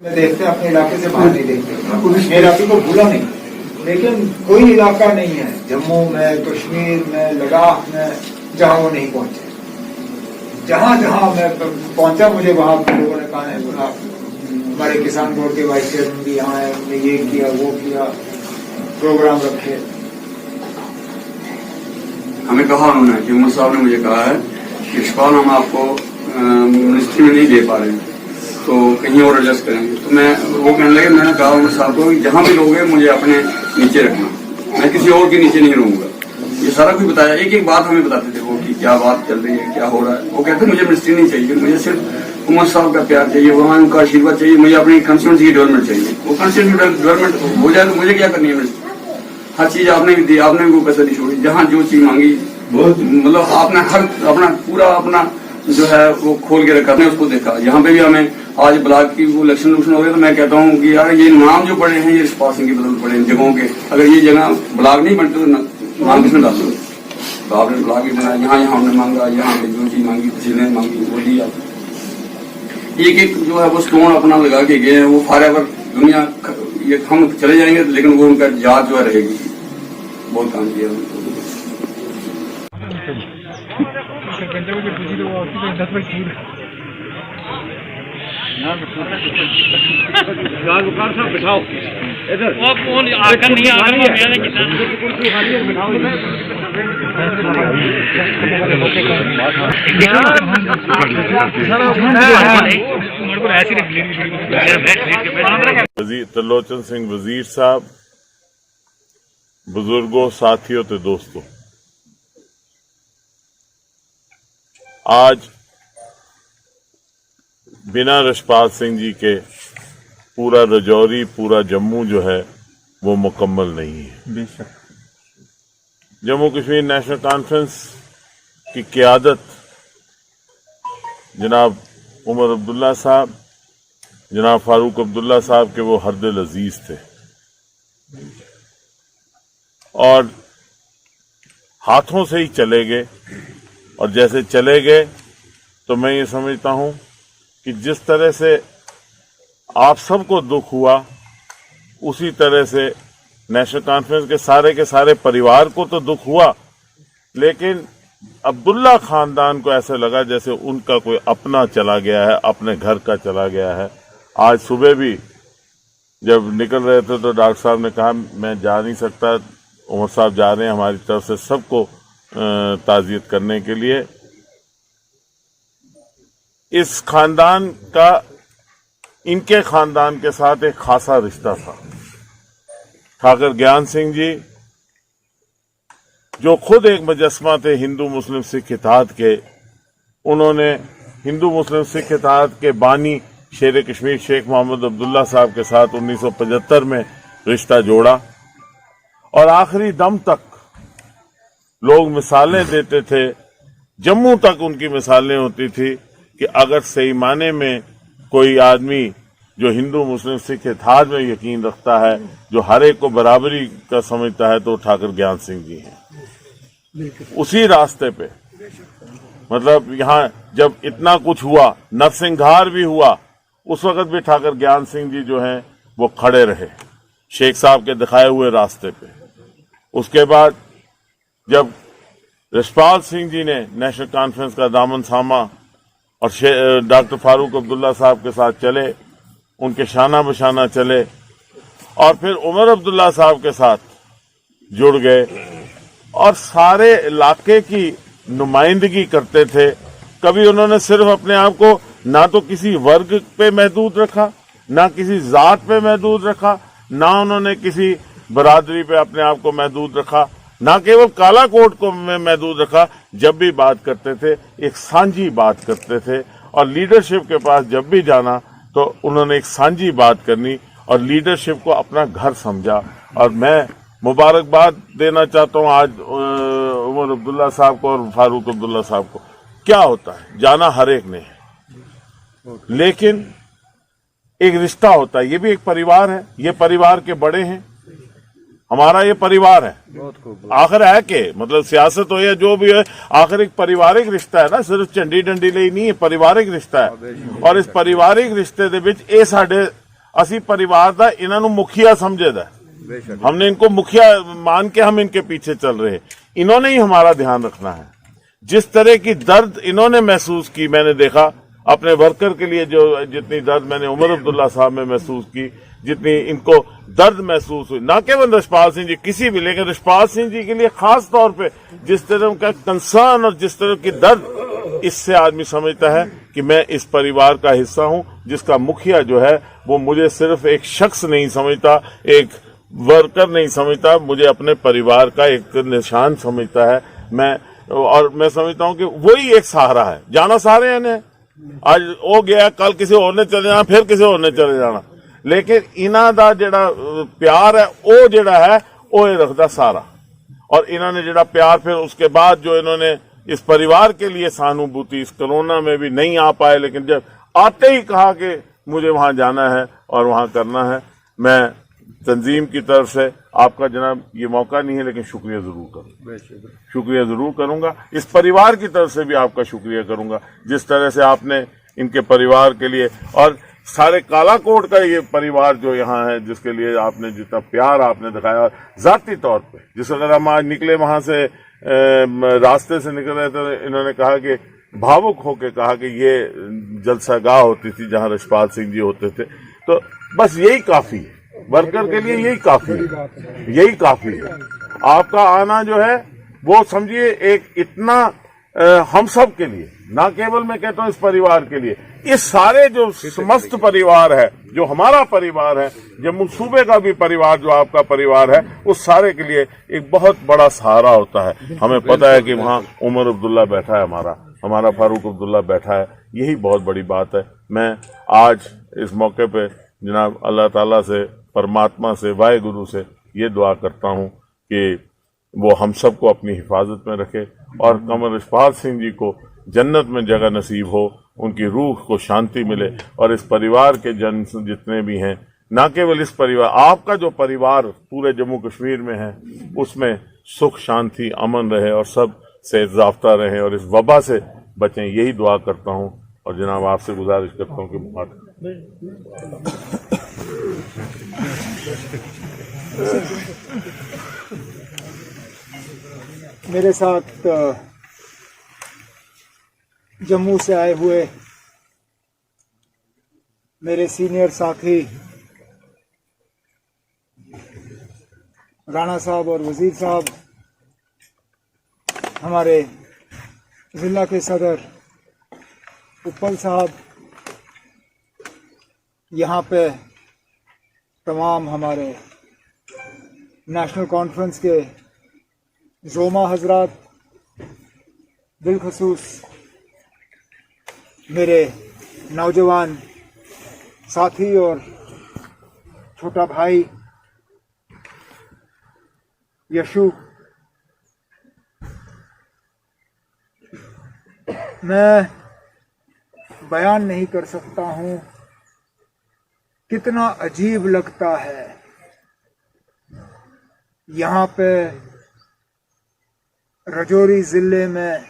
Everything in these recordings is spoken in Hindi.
में देखते अपने इलाके से बाहर नहीं देखते। मैं इलाके को भूला नहीं, लेकिन कोई इलाका नहीं है जम्मू में, कश्मीर में, लद्दाख में जहां वो नहीं पहुंचे। जहां जहां मैं पहुंचा मुझे वहां लोगों ने कहा है बोला हमारे किसान बोर्ड के वाइस चेयरमैन भी यहाँ है, उन्होंने ये किया वो किया, प्रोग्राम रखे। हमें कहा उन्होंने कि उमर साहब ने मुझे कहा है कि इशफाक हम आपको मिनिस्ट्री में नहीं दे पा रहे तो कहीं और एडजस्ट करेंगे। तो मैं वो कहने लगे, मैंने कहा उमर साहब को जहां भी लोग हैं मुझे अपने नीचे रखना, मैं किसी और के नीचे नहीं रहूंगा। ये सारा कुछ बताया, एक एक बात हमें बताते थे वो कि क्या बात चल रही है, क्या हो रहा है। वो कहते मुझे मिनिस्ट्री नहीं चाहिए, मुझे सिर्फ उमर साहब का प्यार चाहिए, वहाँ उनका आशीर्वाद चाहिए, मुझे अपनी कंस्टिट्यूंसी की डेवलपमेंट चाहिए। वो कंस्टिट्यूंसी डेवलपमेंट हो जाए तो मुझे क्या करनी है मिनिस्ट्री? हर चीज आपने भी दी, आपने भी कोई पैसा नहीं छोड़ी, जहाँ जो चीज मांगी मतलब आपने हर अपना पूरा अपना जो है वो खोल के रखा, उसको देखा। यहाँ पे भी हमें आज ब्लॉक की वो इलेक्शन हो गया तो मैं कहता हूँ कि यार ये नाम जो पड़े हैं ये इशफाक सिंह की बदौलत पड़े इन जगहों के। अगर ये जगह ब्लॉक नहीं बनते तो नाम किसने डाल दो? तो आपने ब्लॉक भी बनाया, यहाँ यहाँ हमने मांगा, यहाँ पे जो चीज मांगी तहसीलें मांगी वो दी आप। एक एक जो है वो स्टोन अपना लगा के गए हैं, वो फॉरएवर दुनिया ये हम चले जाएंगे लेकिन वो उनका याद जो है रहेगी। बहुत काम किया साहब बिठाओ इधर वो कौन आकर नहीं आकर मैंने त्रिलोचन सिंह वजीर साहब, बुजुर्गों, साथियों ते दोस्तों, आज बिना रशपाल सिंह जी के पूरा रजौरी, पूरा जम्मू जो है वो मुकम्मल नहीं है। बेशक जम्मू कश्मीर नेशनल कॉन्फ्रेंस की क़यादत जनाब उमर अब्दुल्ला साहब, जनाब फारूक अब्दुल्ला साहब के वो हरदिल अजीज थे और हाथों से ही चले गए। और जैसे चले गए तो मैं ये समझता हूं कि जिस तरह से आप सबको दुख हुआ उसी तरह से नेशनल कॉन्फ्रेंस के सारे परिवार को तो दुख हुआ, लेकिन अब्दुल्ला खानदान को ऐसे लगा जैसे उनका कोई अपना चला गया है, अपने घर का चला गया है। आज सुबह भी जब निकल रहे थे तो डॉक्टर साहब ने कहा मैं जा नहीं सकता, उमर साहब जा रहे हैं हमारी तरफ से सबको ताज़ियत करने के लिए। इस खानदान का इनके खानदान के साथ एक खासा रिश्ता था। ठाकर ज्ञान सिंह जी जो खुद एक मुजस्समा थे हिंदू मुस्लिम सिख इत्तेहाद के, उन्होंने हिंदू मुस्लिम सिख इत्तेहाद के बानी शेर कश्मीर शेख मोहम्मद अब्दुल्ला साहब के साथ 1975 में रिश्ता जोड़ा और आखिरी दम तक लोग मिसालें देते थे, जम्मू तक उनकी मिसालें होती थी कि अगर सही माने में कोई आदमी जो हिंदू मुस्लिम सिख इत्तेहाद में यकीन रखता है, जो हर एक को बराबरी का समझता है, तो ठाकर ज्ञान सिंह जी हैं। उसी रास्ते पे मतलब यहाँ जब इतना कुछ हुआ, नरसिंहार भी हुआ, उस वक्त भी ठाकर ज्ञान सिंह जी जो हैं वो खड़े रहे शेख साहब के दिखाए हुए रास्ते पे। उसके बाद जब रशपाल सिंह जी ने नेशनल कॉन्फ्रेंस का दामन थामा और डॉक्टर फारूक अब्दुल्ला साहब के साथ चले, उनके शाना बशाना चले और फिर उमर अब्दुल्ला साहब के साथ जुड़ गए और सारे इलाके की नुमाइंदगी करते थे। कभी उन्होंने सिर्फ अपने आप को ना तो किसी वर्ग पे महदूद रखा, ना किसी जात पे महदूद रखा, ना उन्होंने किसी बरादरी पे अपने आप को महदूद रखा, ना केवल काला कोट को महदूद रखा। जब भी बात करते थे एक साझी बात करते थे और लीडरशिप के पास जब भी जाना तो उन्होंने एक साझी बात करनी और लीडरशिप को अपना घर समझा। और मैं मुबारकबाद देना चाहता हूँ आज उमर अब्दुल्ला साहब को और फारूक अब्दुल्ला साहब को। क्या होता है, जाना हर एक ने है, लेकिन एक रिश्ता होता है, ये भी एक परिवार है, ये परिवार के बड़े हैं, हमारा ये परिवार है। आखिर है के मतलब सियासत हो या जो भी है, आखिर एक पारिवारिक रिश्ता है ना, सिर्फ झंडी डंडी ਲਈ नहीं है, पारिवारिक रिश्ता है। और इस पारिवारिक रिश्ते दे विच ये साडे ਅਸੀਂ परिवार ਦਾ ਇਹਨਾਂ ਨੂੰ मुखिया समझेदा है। हमने इनको मुखिया मान के हम इनके पीछे चल रहे। इन्होंने ही हमारा ध्यान रखना है। जिस तरह की दर्द इन्होंने महसूस की, मैंने देखा अपने वर्कर के लिए, जो जितनी दर्द मैंने उमर अब्दुल्ला साहब में महसूस की, जितनी इनको दर्द महसूस हुई, ना केवल रशपाल सिंह जी, किसी भी, लेकिन रशपाल सिंह जी के लिए खास तौर पे जिस तरह का कंसर्न और जिस तरह की दर्द, इससे आदमी समझता है कि मैं इस परिवार का हिस्सा हूं, जिसका मुखिया जो है वो मुझे सिर्फ एक शख्स नहीं समझता, एक वर्कर नहीं समझता, मुझे अपने परिवार का एक निशान समझता है। मैं समझता हूं कि वही एक सहारा है। जाना सारे ने, आज हो गया, कल किसी और ने चले जाना, फिर किसी और ने चले जाना, लेकिन इन्हां दा जेड़ा प्यार है वो जेड़ा है वो रखदा सारा। और इन्होंने जेड़ा प्यार, फिर उसके बाद जो इन्होंने इस परिवार के लिए सहानुभूति, इस कोरोना में भी नहीं आ पाए, लेकिन जब आते ही कहा कि मुझे वहां जाना है और वहां करना है, मैं तंजीम की तरफ से आपका जनाब ये मौका नहीं है, लेकिन शुक्रिया जरूर करूंगा, शुक्रिया जरूर करूंगा। इस परिवार की तरफ से भी आपका शुक्रिया करूंगा, जिस तरह से आपने इनके परिवार के लिए और सारे कालाकोट का ये परिवार जो यहाँ है, जिसके लिए आपने जितना प्यार आपने दिखाया, जाती तौर पे, जिस अगर हम आज निकले वहां से रास्ते से निकल रहे थे, इन्होंने कहा कि भावुक होके कहा कि ये जलसागाह होती थी जहां रशपाल सिंह जी होते थे। तो बस यही काफी है, वर्कर के लिए यही काफी है, यही काफी है। आपका आना जो है वो समझिए एक इतना हम सब के लिए, ना केवल मैं कहता हूं इस परिवार के लिए, इस सारे जो समस्त परिवार है, जो हमारा परिवार है, जम्मू सूबे का भी परिवार जो आपका परिवार है, उस सारे के लिए एक बहुत बड़ा सहारा होता है। हमें पता है कि वहां उमर अब्दुल्ला बैठा है, हमारा फारूक अब्दुल्ला बैठा है, यही बहुत बड़ी बात है। मैं आज इस मौके पे जनाब अल्लाह ताला से, परमात्मा से, वाहेगुरु से ये दुआ करता हूं कि वो हम सबको अपनी हिफाजत में रखे और कमर रशपाल सिंह जी को जन्नत में जगह नसीब हो, उनकी रूह को शांति मिले और इस परिवार के जन जितने भी हैं, ना केवल इस परिवार, आपका जो परिवार पूरे जम्मू कश्मीर में है, उसमें सुख शांति अमन रहे और सब से ज़ाब्ता रहे और इस वबा से बचें, यही दुआ करता हूँ। और जनाब आपसे गुजारिश करता हूँ कि मेरे साथ जम्मू से आए हुए मेरे सीनियर साथी राणा साहब और वजीर साहब, हमारे जिला के सदर उपल साहब, यहाँ पे तमाम हमारे नेशनल कॉन्फ्रेंस के जोमा हजरात, बिलखसूस मेरे नौजवान साथी और छोटा भाई यशु, मैं बयान नहीं कर सकता हूं कितना अजीब लगता है यहाँ पे राजौरी जिले में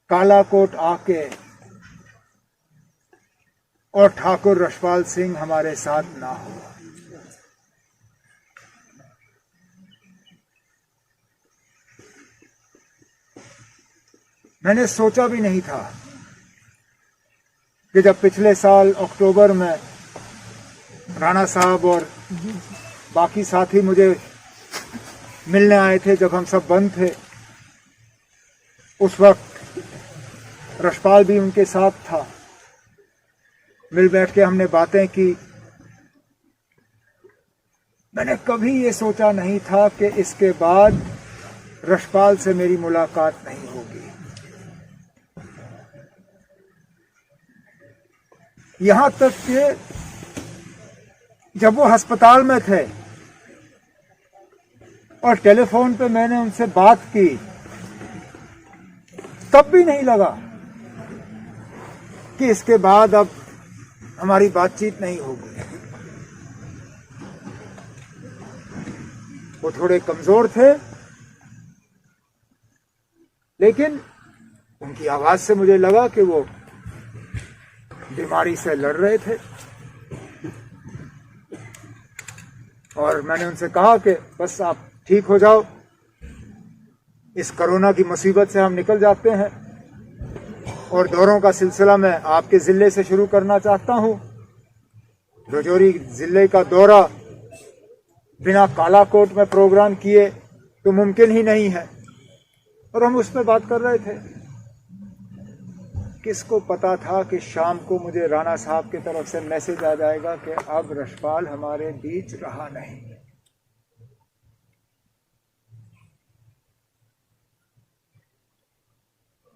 कालाकोट आके और ठाकुर रशपाल सिंह हमारे साथ ना हो। मैंने सोचा भी नहीं था कि जब पिछले साल अक्टूबर में राणा साहब और बाकी साथी मुझे मिलने आए थे, जब हम सब बंद थे, उस वक्त रशपाल भी उनके साथ था। मिल बैठ के हमने बातें की। मैंने कभी ये सोचा नहीं था कि इसके बाद रशपाल से मेरी मुलाकात नहीं होगी। यहां तक कि जब वो अस्पताल में थे और टेलीफोन पे मैंने उनसे बात की, तब भी नहीं लगा कि इसके बाद अब हमारी बातचीत नहीं होगी। वो थोड़े कमजोर थे, लेकिन उनकी आवाज से मुझे लगा कि वो बीमारी से लड़ रहे थे। और मैंने उनसे कहा कि बस आप ठीक हो जाओ, इस कोरोना की मुसीबत से हम निकल जाते हैं और दौरों का सिलसिला मैं आपके जिले से शुरू करना चाहता हूं। राजौरी जिले का दौरा बिना कालाकोट में प्रोग्राम किए तो मुमकिन ही नहीं है। और हम उस पर बात कर रहे थे, किसको पता था कि शाम को मुझे राणा साहब की तरफ से मैसेज आ जाएगा कि अब रशपाल हमारे बीच रहा नहीं।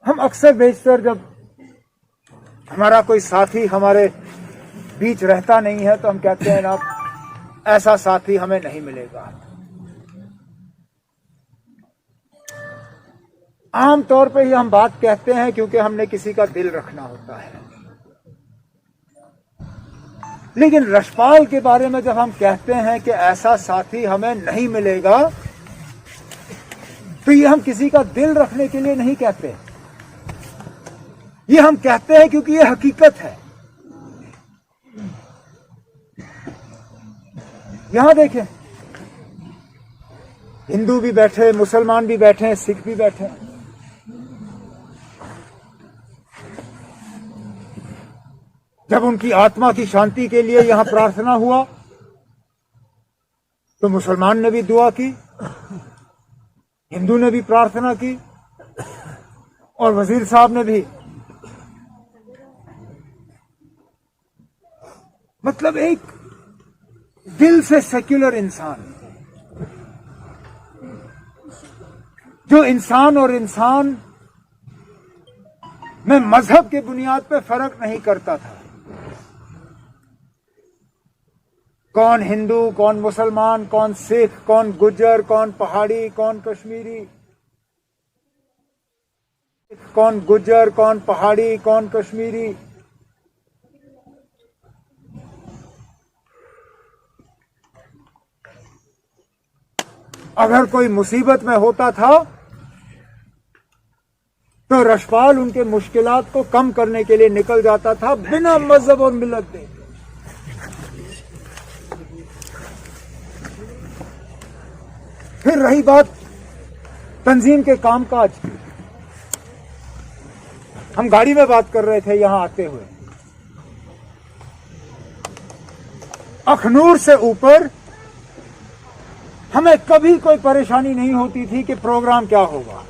हम अक्सर बेशतर जब हमारा कोई साथी हमारे बीच रहता नहीं है तो हम कहते हैं ना, ऐसा साथी हमें नहीं मिलेगा। आम तौर पे ही हम बात कहते हैं क्योंकि हमने किसी का दिल रखना होता है, लेकिन रशपाल के बारे में जब हम कहते हैं कि ऐसा साथी हमें नहीं मिलेगा, तो ये हम किसी का दिल रखने के लिए नहीं कहते, ये हम कहते हैं क्योंकि ये हकीकत है। यहां देखें, हिंदू भी बैठे, मुसलमान भी बैठे, सिख भी बैठे। जब उनकी आत्मा की शांति के लिए यहां प्रार्थना हुआ तो मुसलमान ने भी दुआ की, हिंदू ने भी प्रार्थना की और वजीर साहब ने भी। मतलब एक दिल से सेक्युलर इंसान, जो इंसान और इंसान में मजहब के बुनियाद पे फर्क नहीं करता था, कौन हिंदू, कौन मुसलमान, कौन सिख, कौन गुज्जर, कौन पहाड़ी, कौन कश्मीरी, कौन गुज्जर, कौन पहाड़ी, कौन कश्मीरी। अगर कोई मुसीबत में होता था तो रशपाल उनके मुश्किलात को कम करने के लिए निकल जाता था बिना मजहब और मिलत के। फिर रही बात तंजीम के कामकाज की, हम गाड़ी में बात कर रहे थे यहां आते हुए। अखनूर से ऊपर हमें कभी कोई परेशानी नहीं होती थी कि प्रोग्राम क्या होगा।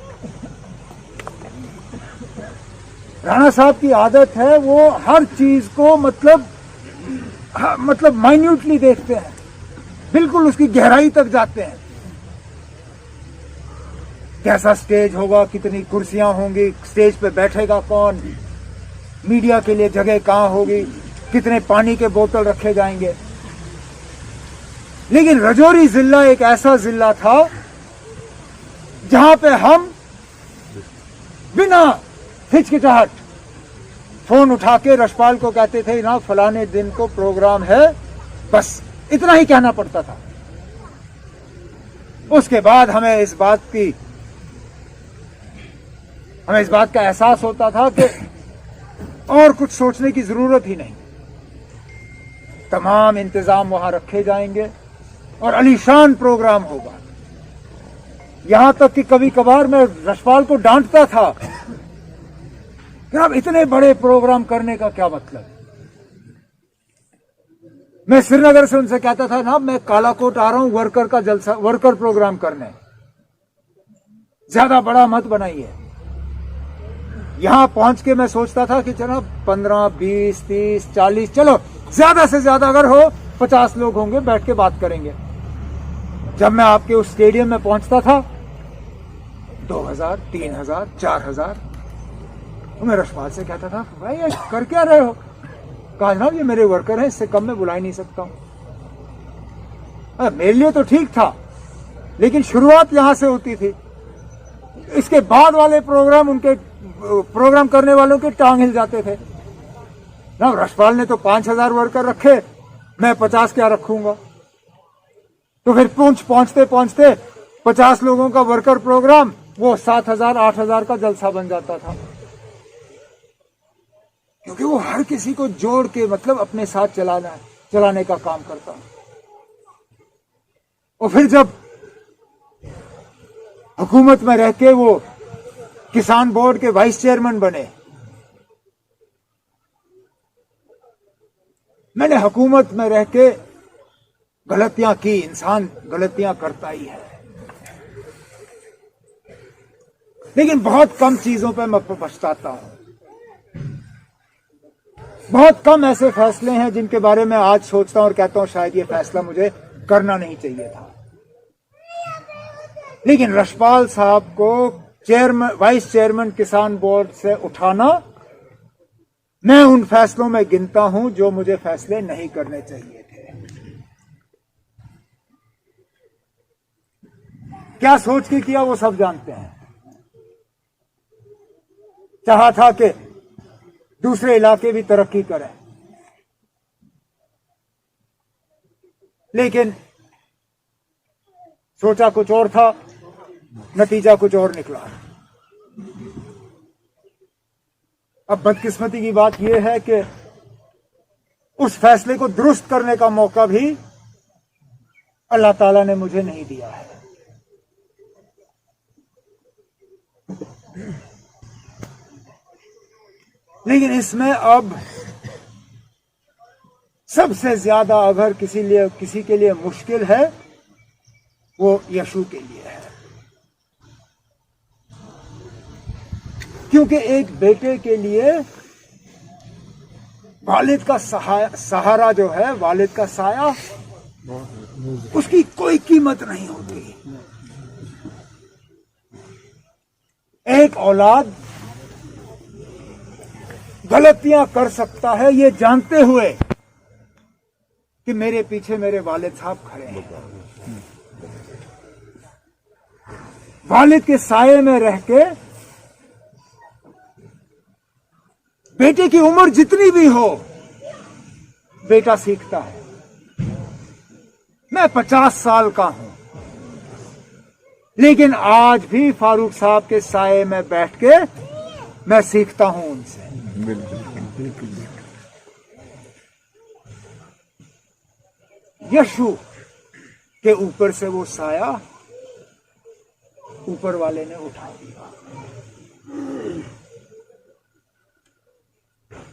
राणा साहब की आदत है, वो हर चीज को मतलब माइन्यूटली देखते हैं, बिल्कुल उसकी गहराई तक जाते हैं। कैसा स्टेज होगा, कितनी कुर्सियां होंगी, स्टेज पे बैठेगा कौन, मीडिया के लिए जगह कहां होगी, कितने पानी के बोतल रखे जाएंगे। लेकिन राजौरी जिला एक ऐसा जिला था जहां पे हम बिना हिचकिचाहट फोन उठा के रशपाल को कहते थे ना फलाने दिन को प्रोग्राम है, बस इतना ही कहना पड़ता था। उसके बाद हमें इस बात का एहसास होता था कि और कुछ सोचने की जरूरत ही नहीं, तमाम इंतजाम वहां रखे जाएंगे और अलीशान प्रोग्राम होगा। यहां तक कि कभी कभार मैं रशपाल को डांटता था कि अब इतने बड़े प्रोग्राम करने का क्या मतलब। मैं श्रीनगर से उनसे कहता था ना, मैं कालाकोट आ रहा हूं वर्कर का जलसा, वर्कर प्रोग्राम करने, ज्यादा बड़ा मत बनाइए। यहां पहुंच के मैं सोचता था कि चलो 15, 20, 30, 40, चलो ज्यादा से ज्यादा अगर हो 50 लोग होंगे, बैठ के बात करेंगे। जब मैं आपके उस स्टेडियम में पहुंचता था 2000, 3000, 4000, तो मैं रशपाल से कहता था, भाई ये कर क्या रहे हो? कहा जनाब ये मेरे वर्कर हैं, इससे कम मैं बुला ही नहीं सकता हूं। मेरे लिए तो ठीक था, लेकिन शुरुआत यहां से होती थी। इसके बाद वाले प्रोग्राम, उनके प्रोग्राम करने वालों के टांग हिल जाते थे ना। रशपाल ने तो 5000 वर्कर रखे, मैं 50 क्या रखूंगा। तो फिर पहुंचते पहुंचते 50 लोगों का वर्कर प्रोग्राम वो 7000, 8000 का जलसा बन जाता था, क्योंकि वो हर किसी को जोड़ के मतलब अपने साथ चलाने का काम करता। और फिर जब हुकूमत में रह के वो किसान बोर्ड के वाइस चेयरमैन बने, मैंने हुकूमत में रह के गलतियां की। इंसान गलतियां करता ही है, लेकिन बहुत कम चीजों पे मैं पछताता हूं। बहुत कम ऐसे फैसले हैं जिनके बारे में आज सोचता हूं और कहता हूं शायद ये फैसला मुझे करना नहीं चाहिए था। लेकिन रशपाल साहब को वाइस चेयरमैन किसान बोर्ड से उठाना, मैं उन फैसलों में गिनता हूं जो मुझे फैसले नहीं करने चाहिए थे। क्या सोच के किया वो सब जानते हैं। चाहा था कि दूसरे इलाके भी तरक्की करें, लेकिन सोचा कुछ और था, नतीजा कुछ और निकला। अब बदकिस्मती की बात यह है कि उस फैसले को दुरुस्त करने का मौका भी अल्लाह ताला ने मुझे नहीं दिया है। लेकिन इसमें अब सबसे ज्यादा अगर किसी के लिए मुश्किल है वो यशु के लिए है, क्योंकि एक बेटे के लिए वालिद का सहारा जो है, वालिद का साया, उसकी कोई कीमत नहीं होती। एक औलाद गलतियां कर सकता है ये जानते हुए कि मेरे पीछे मेरे वालिद साहब खड़े हैं। वालिद के साये में रह के बेटे की उम्र जितनी भी हो, बेटा सीखता है। मैं 50 साल का हूं, लेकिन आज भी फारूक साहब के साये में बैठ के मैं सीखता हूं उनसे। यशु के ऊपर से वो साया ऊपर वाले ने उठा दिया,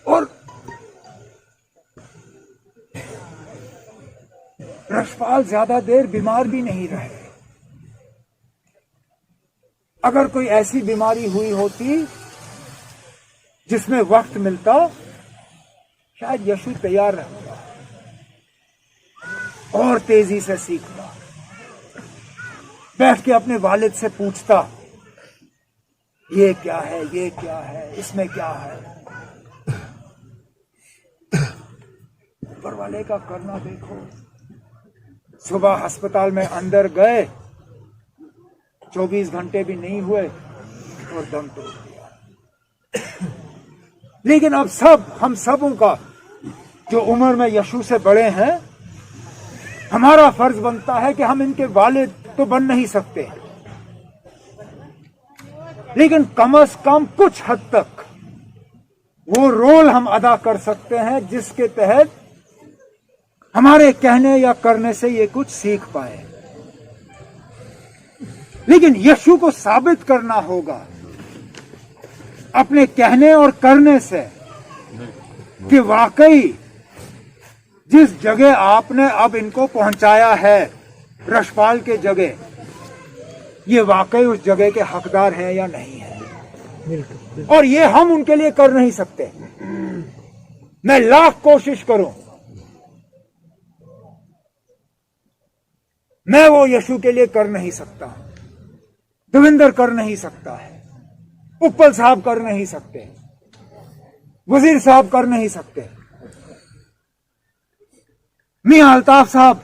और रशपाल ज्यादा देर बीमार भी नहीं रहे। अगर कोई ऐसी बीमारी हुई होती जिसमें वक्त मिलता, शायद यशु तैयार रहता और तेजी से सीखता, बैठ के अपने वालिद से पूछता, ये क्या है, ये क्या है, इसमें क्या है। ऊपर वाले का करना देखो। सुबह अस्पताल में अंदर गए, 24 घंटे भी नहीं हुए और दम तोड़ दिया। लेकिन अब हम सबों का जो उम्र में यशु से बड़े हैं, हमारा फर्ज बनता है कि हम इनके वालिद तो बन नहीं सकते, लेकिन कम से कम कुछ हद तक वो रोल हम अदा कर सकते हैं जिसके तहत हमारे कहने या करने से ये कुछ सीख पाए। लेकिन यशु को साबित करना होगा अपने कहने और करने से कि वाकई जिस जगह आपने अब इनको पहुंचाया है, रशपाल के जगह, ये वाकई उस जगह के हकदार हैं या नहीं है। और ये हम उनके लिए कर नहीं सकते। मैं लाख कोशिश करूं, मैं वो यशु के लिए कर नहीं सकता। देवेंद्र कर नहीं सकता है, उपल साहब कर नहीं सकते, वजीर साहब कर नहीं सकते, मियां अल्ताफ साहब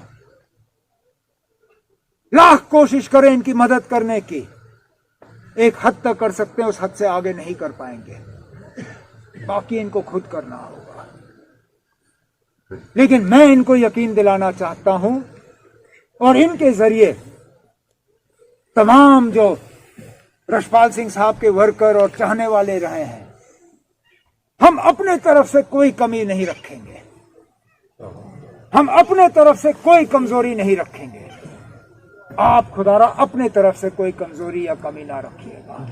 लाख कोशिश करें इनकी मदद करने की, एक हद तक कर सकते हैं, उस हद से आगे नहीं कर पाएंगे। बाकी इनको खुद करना होगा। लेकिन मैं इनको यकीन दिलाना चाहता हूं, और इनके जरिए तमाम जो रशपाल सिंह साहब के वर्कर और चाहने वाले रहे हैं, हम अपने तरफ से कोई कमी नहीं रखेंगे, हम अपने तरफ से कोई कमजोरी नहीं रखेंगे। आप खुदारा अपने तरफ से कोई कमजोरी या कमी ना रखिएगा,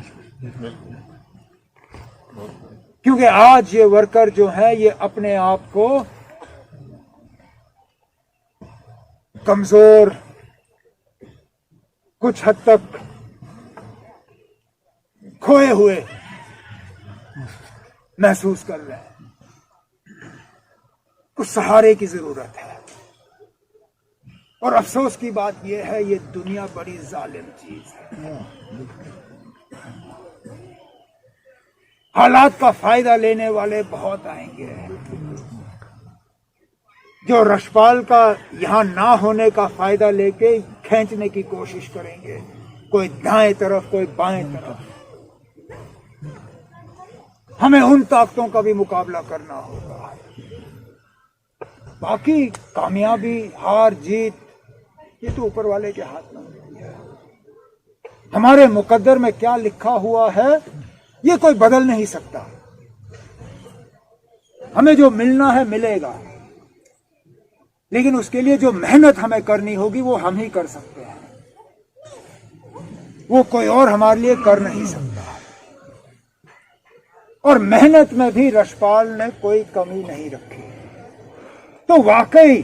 क्योंकि आज ये वर्कर जो है ये अपने आप को कमजोर, कुछ हद तक खोए हुए महसूस कर रहे हैं। कुछ सहारे की जरूरत है। और अफसोस की बात यह है, ये दुनिया बड़ी जालिम चीज है। हालात का फायदा लेने वाले बहुत आएंगे, जो रशपाल का यहां ना होने का फायदा लेके खींचने की कोशिश करेंगे, कोई दाएं तरफ कोई बाएं तरफ। हमें उन ताकतों का भी मुकाबला करना होगा। बाकी कामयाबी हार जीत ये तो ऊपर वाले के हाथ में होती है। हमारे मुकद्दर में क्या लिखा हुआ है ये कोई बदल नहीं सकता। हमें जो मिलना है मिलेगा, लेकिन उसके लिए जो मेहनत हमें करनी होगी वो हम ही कर सकते हैं, वो कोई और हमारे लिए कर नहीं सकता। और मेहनत में भी रशपाल ने कोई कमी नहीं रखी। तो वाकई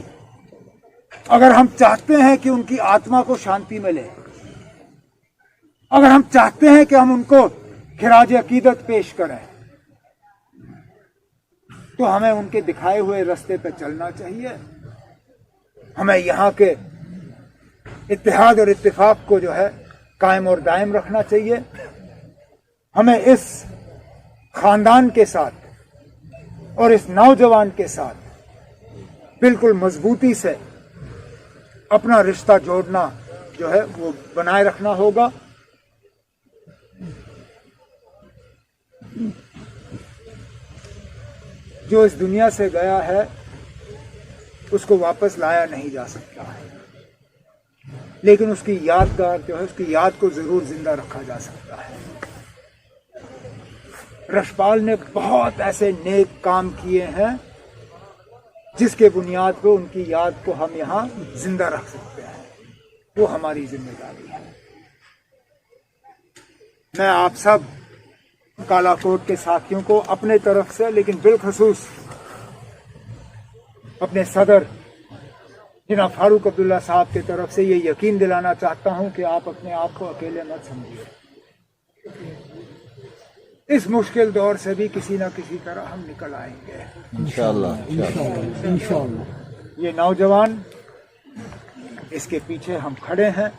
अगर हम चाहते हैं कि उनकी आत्मा को शांति मिले, अगर हम चाहते हैं कि हम उनको खिराज अकीदत पेश करें, तो हमें उनके दिखाए हुए रास्ते पर चलना चाहिए। हमें यहाँ के इत्तेहाद और इत्तेफाक को जो है कायम और दायम रखना चाहिए। हमें इस खानदान के साथ और इस नौजवान के साथ बिल्कुल मजबूती से अपना रिश्ता जोड़ना जो है वो बनाए रखना होगा। जो इस दुनिया से गया है उसको वापस लाया नहीं जा सकता है, लेकिन उसकी यादगार जो है, उसकी याद को जरूर जिंदा रखा जा सकता है। रशपाल ने बहुत ऐसे नेक काम किए हैं जिसके बुनियाद पर उनकी याद को हम यहां जिंदा रख सकते हैं। वो हमारी जिम्मेदारी है। मैं आप सब कालाकोट के साथियों को अपने तरफ से, लेकिन बिलखसूस अपने सदर जनाब फारूक अब्दुल्ला साहब की तरफ से ये यकीन दिलाना चाहता हूं कि आप अपने आप को अकेले मत समझिए। इस मुश्किल दौर से भी किसी न किसी तरह हम निकल आएंगे इंशाअल्लाह। ये नौजवान, इसके पीछे हम खड़े हैं।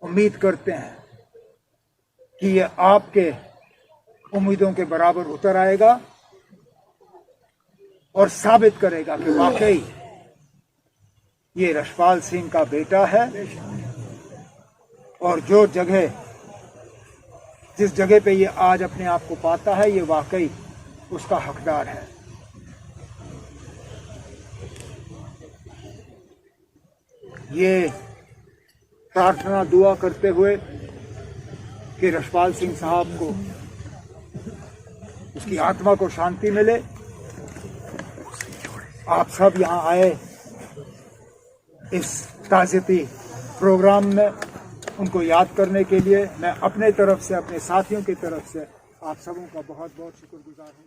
उम्मीद करते हैं कि ये आपके उम्मीदों के बराबर उतर आएगा और साबित करेगा कि वाकई ये रशपाल सिंह का बेटा है और जिस जगह पे ये आज अपने आप को पाता है, ये वाकई उसका हकदार है। ये प्रार्थना दुआ करते हुए कि रशपाल सिंह साहब को, उसकी आत्मा को शांति मिले। आप सब यहाँ आए इस ताज़ियती प्रोग्राम में उनको याद करने के लिए। मैं अपने तरफ से, अपने साथियों की तरफ से आप सबों का बहुत बहुत शुक्रगुजार हूँ।